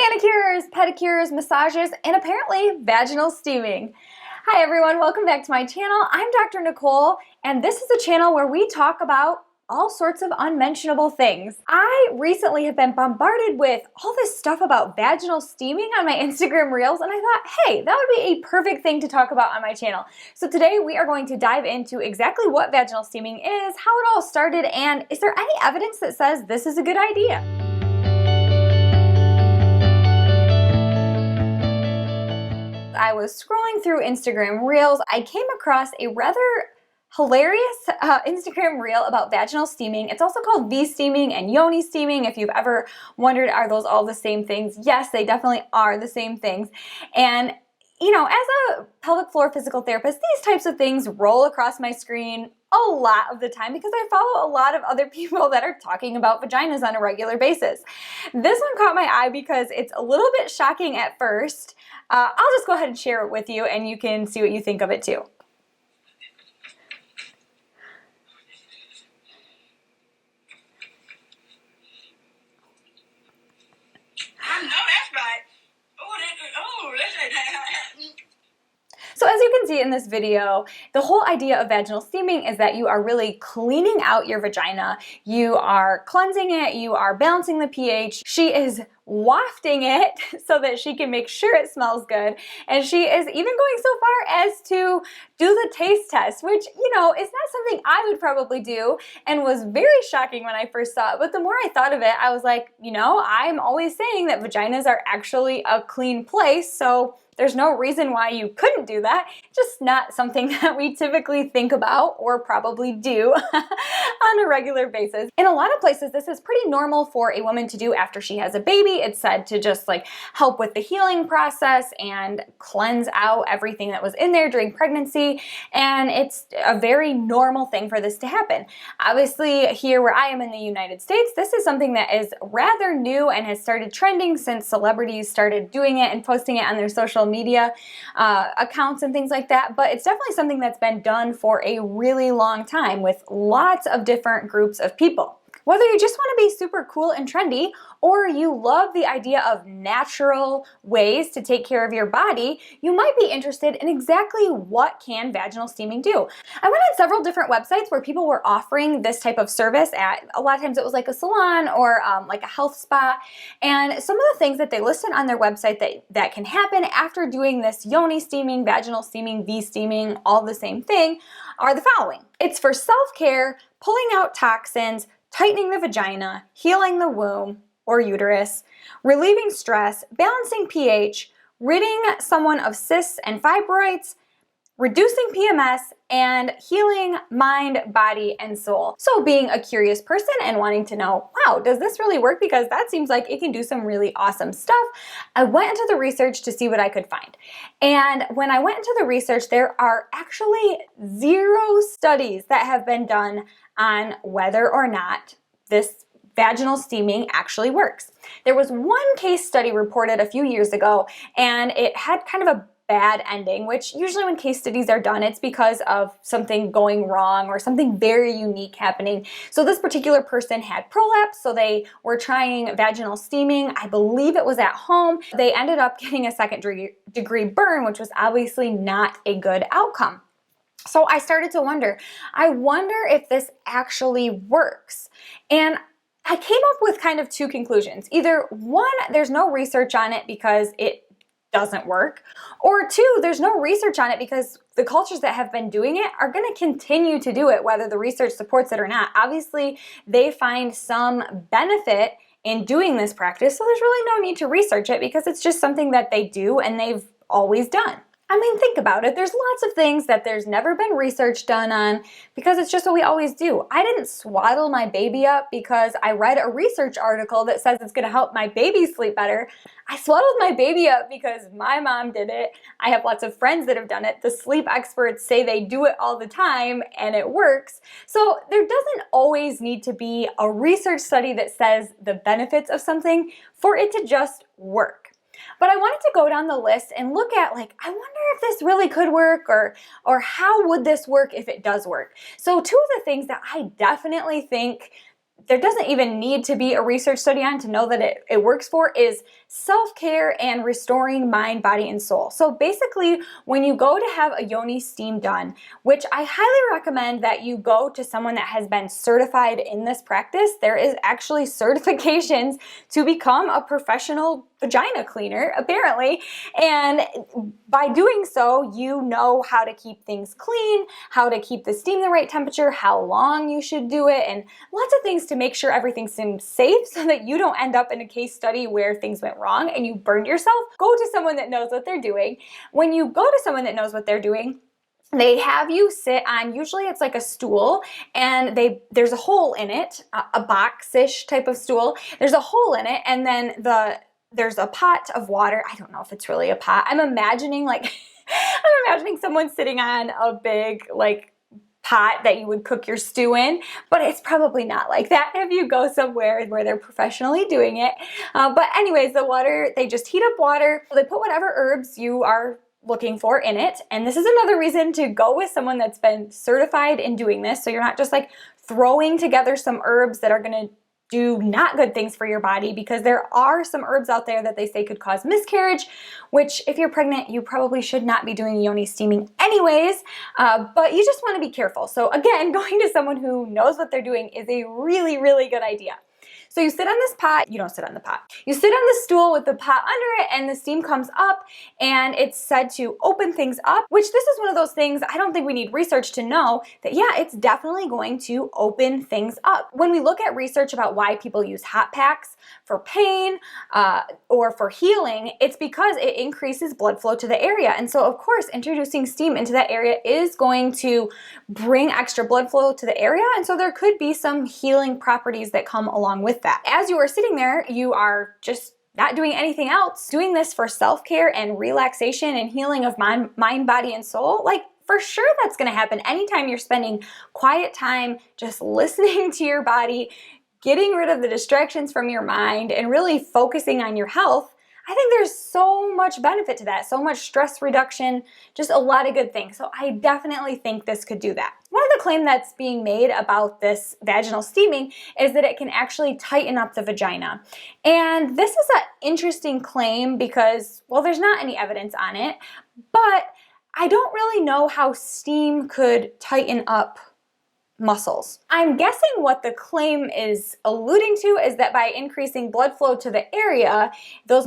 manicures, pedicures, massages, and apparently vaginal steaming. Hi everyone, welcome back to my channel. I'm Dr. Nicole, and this is a channel where we talk about all sorts of unmentionable things. I recently have been bombarded with all this stuff about vaginal steaming on my Instagram Reels, and I thought, hey, that would be a perfect thing to talk about on my channel. So today we are going to dive into exactly what vaginal steaming is, how it all started, and is there any evidence that says this is a good idea? I was scrolling through Instagram Reels. I came across a rather hilarious Instagram Reel about vaginal steaming. It's also called V-steaming and Yoni Steaming. If you've ever wondered, are those all the same things? Yes, they definitely are the same things. And you know, as a pelvic floor physical therapist, these types of things roll across my screen a lot of the time because I follow a lot of other people that are talking about vaginas on a regular basis. This one caught my eye because it's a little bit shocking at first. I'll just go ahead and share it with you and you can see what you think of it too. I know that's right. So as you can see in this video, the whole idea of vaginal steaming is that you are really cleaning out your vagina. You are cleansing it, you are balancing the pH. She is wafting it so that she can make sure it smells good. And she is even going so far as to do the taste test, which, you know, is not something I would probably do and was very shocking when I first saw it. But the more I thought of it, I was like, you know, I'm always saying that vaginas are actually a clean place. So there's no reason why you couldn't do that, just not something that we typically think about or probably do on a regular basis. In a lot of places, this is pretty normal for a woman to do after she has a baby. It's said to just like help with the healing process and cleanse out everything that was in there during pregnancy. And it's a very normal thing for this to happen. Obviously, here where I am in the United States, this is something that is rather new and has started trending since celebrities started doing it and posting it on their social media accounts and things like that, but it's definitely something that's been done for a really long time with lots of different groups of people. Whether you just want to be super cool and trendy, or you love the idea of natural ways to take care of your body, you might be interested in exactly what can vaginal steaming do. I went on several different websites where people were offering this type of service at, a lot of times it was like a salon or like a health spa, and some of the things that they listed on their website that can happen after doing this Yoni steaming, vaginal steaming, V-steaming, all the same thing, are the following. It's for self-care, pulling out toxins, tightening the vagina, healing the womb or uterus, relieving stress, balancing pH, ridding someone of cysts and fibroids, reducing PMS, and healing mind, body, and soul. So being a curious person and wanting to know, wow, does this really work? Because that seems like it can do some really awesome stuff. I went into the research to see what I could find. And when I went into the research, there are actually 0 studies that have been done on whether or not this vaginal steaming actually works. There was one case study reported a few years ago, and it had kind of a bad ending, which usually when case studies are done, it's because of something going wrong or something very unique happening. So this particular person had prolapse, so they were trying vaginal steaming. I believe it was at home. They ended up getting a second-degree burn, which was obviously not a good outcome. So I started to wonder, I wonder if this actually works. And I came up with kind of 2 conclusions. Either 1, there's no research on it because it doesn't work, or 2, there's no research on it because the cultures that have been doing it are going to continue to do it whether the research supports it or not. Obviously, they find some benefit in doing this practice, so there's really no need to research it because it's just something that they do and they've always done. I mean, think about it. There's lots of things that there's never been research done on because it's just what we always do. I didn't swaddle my baby up because I read a research article that says it's going to help my baby sleep better. I swaddled my baby up because my mom did it. I have lots of friends that have done it. The sleep experts say they do it all the time and it works. So there doesn't always need to be a research study that says the benefits of something for it to just work. But I wanted to go down the list and look at, like, I wonder if this really could work, or how would this work if it does work. So 2 of the things that I definitely think there doesn't even need to be a research study on to know that it works for is self-care and restoring mind, body, and soul. So basically, when you go to have a Yoni Steam done, which I highly recommend that you go to someone that has been certified in this practice. There is actually certifications to become a professional vagina cleaner, apparently. And by doing so, you know how to keep things clean, how to keep the steam the right temperature, how long you should do it, and lots of things to make sure everything seems safe so that you don't end up in a case study where things went wrong and you burned yourself. Go to someone that knows what they're doing. When you go to someone that knows what they're doing, they have you sit on, usually it's like a stool, and there's a hole in it, a box-ish type of stool. There's a hole in it, and then there's a pot of water. I don't know if it's really a pot. I'm imagining I'm imagining someone sitting on a big pot that you would cook your stew in, but it's probably not like that if you go somewhere where they're professionally doing it. But anyways, the water, they just heat up water. They put whatever herbs you are looking for in it. And this is another reason to go with someone that's been certified in doing this. So you're not just throwing together some herbs that are going to do not good things for your body, because there are some herbs out there that they say could cause miscarriage, which if you're pregnant, you probably should not be doing Yoni steaming anyways, but you just want to be careful. So again, going to someone who knows what they're doing is a really, really good idea. So you sit on this pot, you don't sit on the pot. You sit on the stool with the pot under it, and the steam comes up, and it's said to open things up, which this is one of those things I don't think we need research to know that, yeah, it's definitely going to open things up. When we look at research about why people use hot packs for pain or for healing, it's because it increases blood flow to the area. And so of course, introducing steam into that area is going to bring extra blood flow to the area. And so there could be some healing properties that come along with that. As you are sitting there, you are just not doing anything else, doing this for self-care and relaxation and healing of mind, body, and soul. For sure that's going to happen anytime you're spending quiet time just listening to your body, getting rid of the distractions from your mind, and really focusing on your health. I think there's so much benefit to that, so much stress reduction, just a lot of good things. So I definitely think this could do that. One of the claims that's being made about this vaginal steaming is that it can actually tighten up the vagina. And this is an interesting claim because, well, there's not any evidence on it, but I don't really know how steam could tighten up muscles. I'm guessing what the claim is alluding to is that by increasing blood flow to the area, those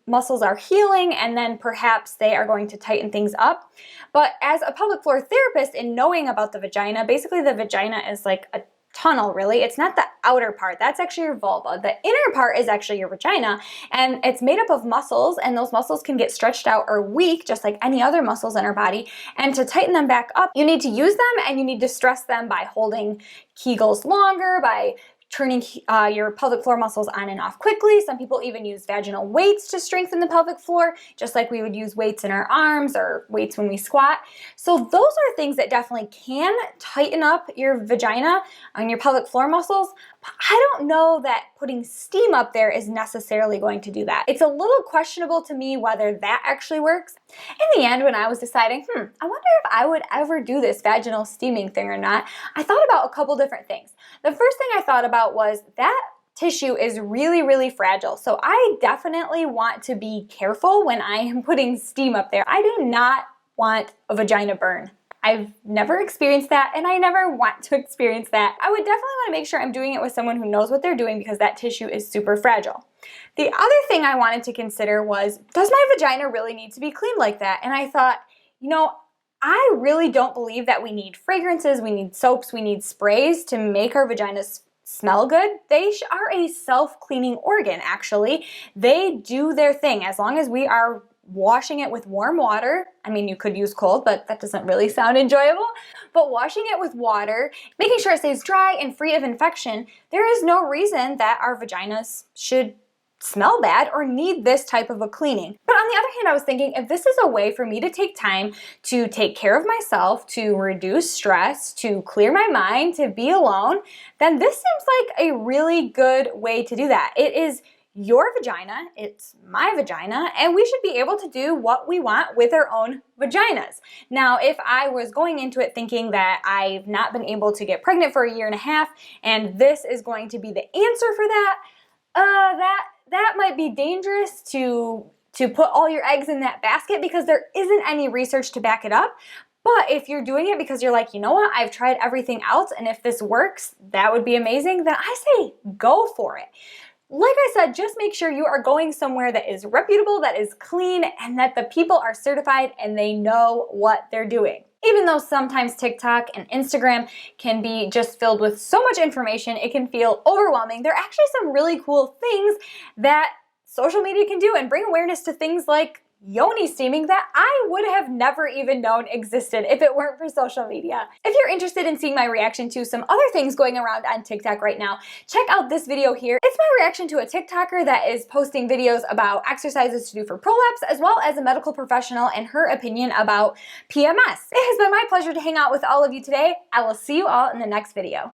muscles are healing, and then perhaps they are going to tighten things up. But as a pelvic floor therapist, in knowing about the vagina, basically the vagina is like a tunnel, really. It's not the outer part. That's actually your vulva. The inner part is actually your vagina, and it's made up of muscles, and those muscles can get stretched out or weak just like any other muscles in our body. And to tighten them back up, you need to use them, and you need to stress them by holding Kegels longer, by turning your pelvic floor muscles on and off quickly. Some people even use vaginal weights to strengthen the pelvic floor, just like we would use weights in our arms or weights when we squat. So those are things that definitely can tighten up your vagina and your pelvic floor muscles. But I don't know that putting steam up there is necessarily going to do that. It's a little questionable to me whether that actually works. In the end, when I was deciding, I wonder if I would ever do this vaginal steaming thing or not, I thought about a couple different things. The first thing I thought about was that tissue is really, really fragile. So I definitely want to be careful when I am putting steam up there. I do not want a vagina burn. I've never experienced that, and I never want to experience that. I would definitely want to make sure I'm doing it with someone who knows what they're doing, because that tissue is super fragile. The other thing I wanted to consider was, does my vagina really need to be cleaned like that? And I thought, I really don't believe that we need fragrances, we need soaps, we need sprays to make our vaginas smell good. They are a self-cleaning organ, actually. They do their thing as long as we are washing it with warm water. I mean, you could use cold, but that doesn't really sound enjoyable. But washing it with water, making sure it stays dry and free of infection, there is no reason that our vaginas should smell bad or need this type of a cleaning. But on the other hand, I was thinking, if this is a way for me to take time to take care of myself, to reduce stress, to clear my mind, to be alone, then this seems like a really good way to do that. It is your vagina, it's my vagina, and we should be able to do what we want with our own vaginas. Now, if I was going into it thinking that I've not been able to get pregnant for 1.5 years, and this is going to be the answer for that, that might be dangerous to put all your eggs in that basket because there isn't any research to back it up. But if you're doing it because you're like, you know what, I've tried everything else, and if this works, that would be amazing, then I say go for it. Like I said, just make sure you are going somewhere that is reputable, that is clean, and that the people are certified and they know what they're doing. Even though sometimes TikTok and Instagram can be just filled with so much information, it can feel overwhelming. There are actually some really cool things that social media can do and bring awareness to things like Yoni steaming that I would have never even known existed if it weren't for social media. If you're interested in seeing my reaction to some other things going around on TikTok right now, check out this video here. It's my reaction to a TikToker that is posting videos about exercises to do for prolapse, as well as a medical professional and her opinion about PMS. It has been my pleasure to hang out with all of you today. I will see you all in the next video.